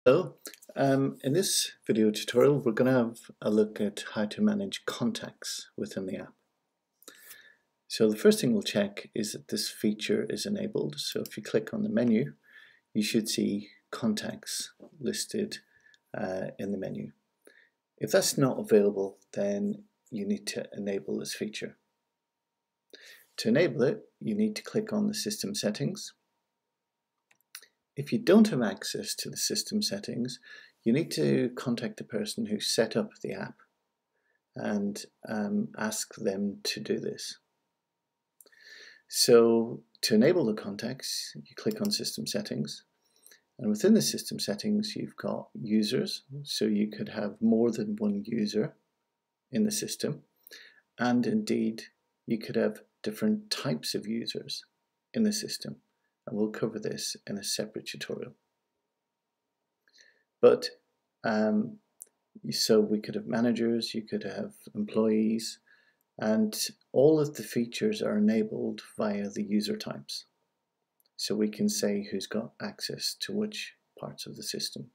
Hello. In this video tutorial, we're going to have a look at how to manage contacts within the app. So the first thing we'll check is that this feature is enabled. So if you click on the menu, you should see contacts listed in the menu. If that's not available, then you need to enable this feature. To enable it, you need to click on the system settings. If you don't have access to the system settings, you need to contact the person who set up the app and ask them to do this. So to enable the contacts, you click on system settings, and within the system settings you've got users, so you could have more than one user in the system, and indeed you could have different types of users in the system. And we'll cover this in a separate tutorial. But so we could have managers, you could have employees, and all of the features are enabled via the user types. So we can say who's got access to which parts of the system.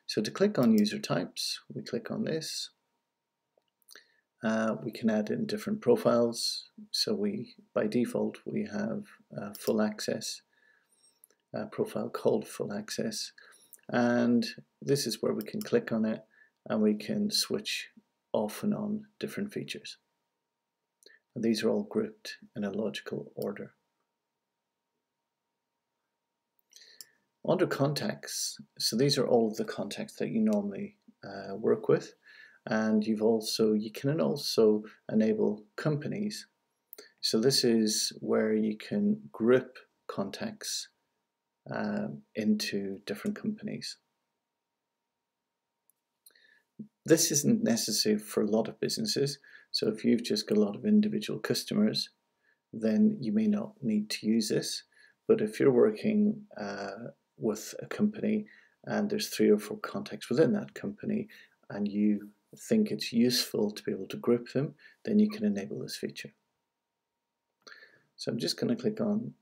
So to click on user types, we click on this. We can add in different profiles. So by default, we have full access, a profile called full access. And this is where we can click on it and we can switch off and on different features. And these are all grouped in a logical order. Under contacts, so these are all of the contacts that you normally work with. And you can also enable companies. So this is where you can group contacts into different companies. This isn't necessary for a lot of businesses. So if you've just got a lot of individual customers, then you may not need to use this. But if you're working with a company and there's 3 or 4 contacts within that company and you think it's useful to be able to group them, then you can enable this feature. So I'm just going to click on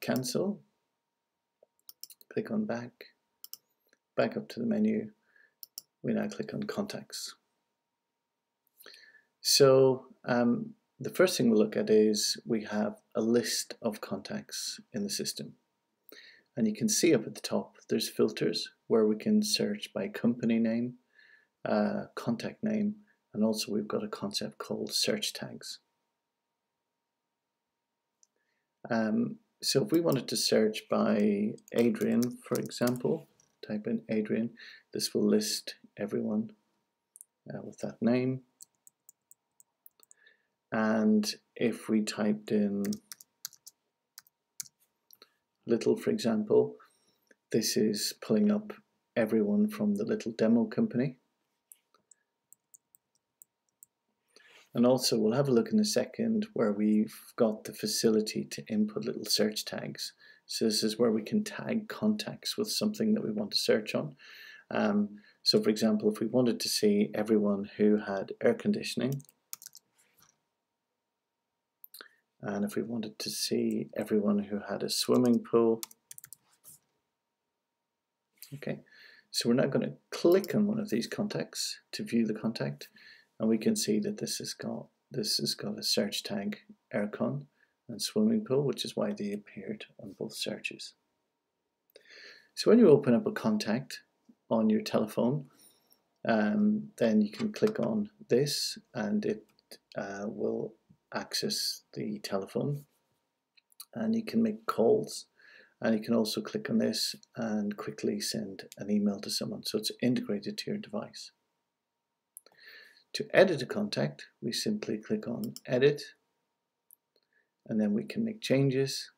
cancel, click on back up to the menu. We now click on contacts. So the first thing we'll look at is we have a list of contacts in the system. And you can see up at the top there's filters where we can search by company name, contact name, and also we've got a concept called search tags. So if we wanted to search by Adrian, for example, type in Adrian, this will list everyone with that name. And if we typed in Little, for example, this is pulling up everyone from the Little demo company. And also we'll have a look in a second where we've got the facility to input little search tags. So this is where we can tag contacts with something that we want to search on. So for example, if we wanted to see everyone who had air conditioning, and if we wanted to see everyone who had a swimming pool, okay, so we're now going to click on one of these contacts to view the contact, and we can see that this has got a search tag aircon and swimming pool, which is why they appeared on both searches. So when you open up a contact on your telephone, then you can click on this and it will access the telephone, and you can make calls, and you can also click on this and quickly send an email to someone, so it's integrated to your device. To edit a contact, we simply click on edit, and then we can make changes,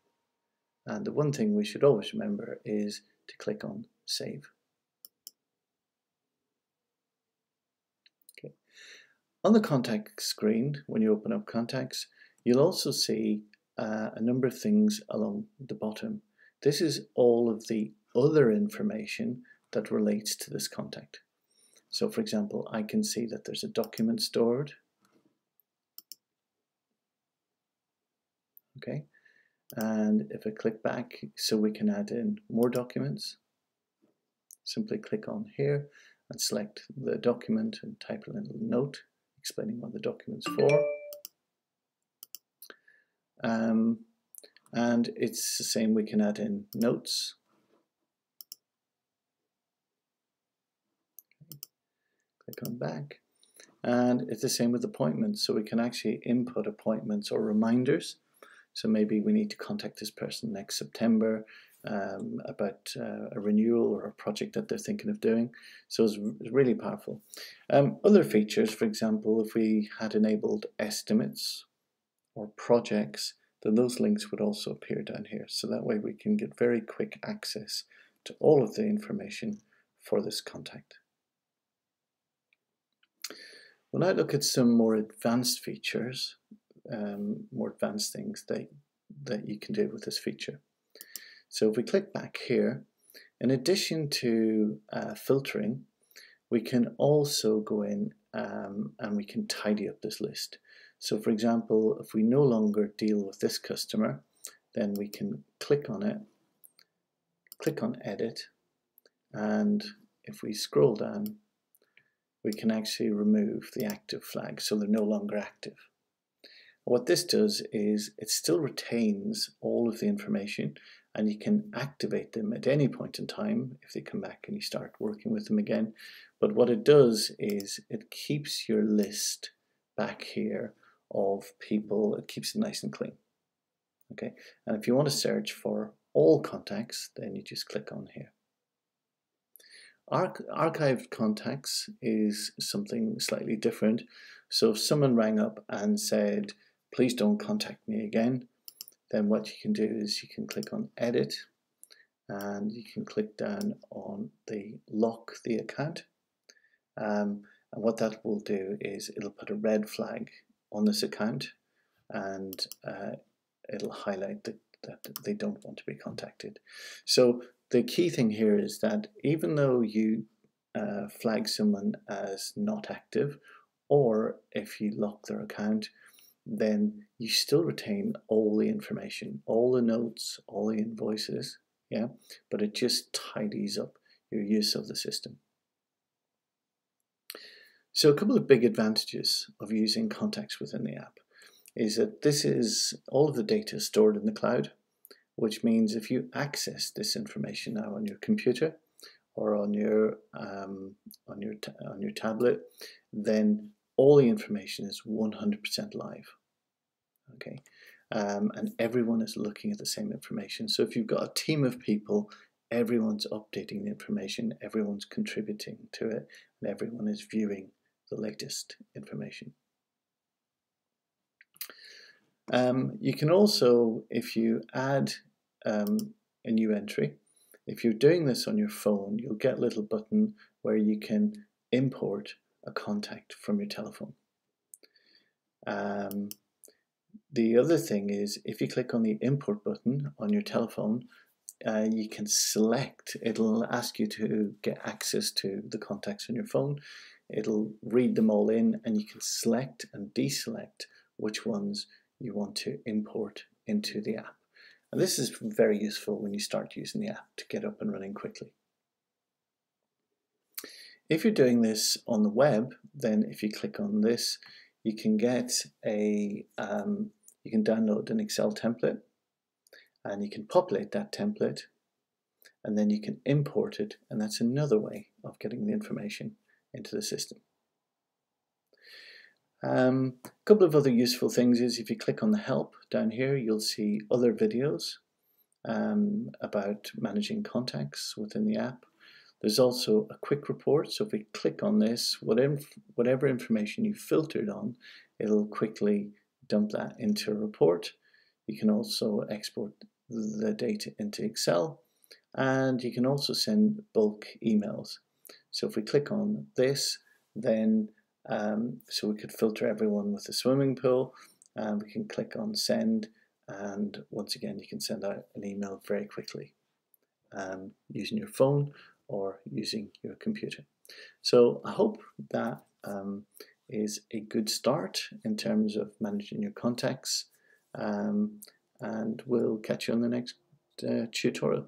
and the one thing we should always remember is to click on save. Okay. On the contact screen, when you open up contacts, you'll also see a number of things along the bottom. This is all of the other information that relates to this contact. So for example, I can see that there's a document stored. Okay, and if I click back, so we can add in more documents. simply click on here and select the document and type a little note explaining what the document's for. And it's the same, we can add in notes. Click on back. And it's the same with appointments, so we can actually input appointments or reminders. So maybe we need to contact this person next September about a renewal or a project that they're thinking of doing. So it's really powerful. Other features, for example, if we had enabled estimates or projects, then those links would also appear down here. So that way we can get very quick access to all of the information for this contact. We'll now look at some more advanced features, more advanced things that you can do with this feature. So if we click back here, in addition to filtering, we can also go in and we can tidy up this list. So for example, if we no longer deal with this customer, then we can click on it, click on edit, and if we scroll down, we can actually remove the active flag, so they're no longer active. What this does is it still retains all of the information, and you can activate them at any point in time if they come back and you start working with them again. But what it does is it keeps your list back here of people, it keeps it nice and clean. Okay, and if you want to search for all contacts, then you just click on here. Archived contacts is something slightly different. So if someone rang up and said, please don't contact me again, then what you can do is you can click on edit and you can click down on the lock the account. And what that will do is it'll put a red flag on this account and it'll highlight that they don't want to be contacted. So the key thing here is that even though you flag someone as not active, or if you lock their account, then you still retain all the information, all the notes, all the invoices, yeah, but it just tidies up your use of the system. So a couple of big advantages of using contacts within the app is that this is all of the data stored in the cloud, which means if you access this information now on your computer or on your tablet, then all the information is 100% live. Okay, and everyone is looking at the same information. So if you've got a team of people, everyone's updating the information, everyone's contributing to it, and everyone is viewing the latest information. You can also, if you add a new entry, if you're doing this on your phone, you'll get a little button where you can import a contact from your telephone. The other thing is, if you click on the import button on your telephone, you can select, it'll ask you to get access to the contacts on your phone. It'll read them all in, and you can select and deselect which ones you want to import into the app. And this is very useful when you start using the app to get up and running quickly. If you're doing this on the web, then if you click on this, you can get a you can download an Excel template, and you can populate that template, and then you can import it, and that's another way of getting the information into the system. A couple of other useful things is if you click on the help down here, you'll see other videos about managing contacts within the app. There's also a quick report, so if we click on this, whatever information you filtered on, it'll quickly dump that into a report. You can also export the data into Excel, and you can also send bulk emails. So if we click on this, then so we could filter everyone with a swimming pool, and we can click on send, and once again you can send out an email very quickly using your phone or using your computer. So I hope that is a good start in terms of managing your contacts, and we'll catch you on the next tutorial.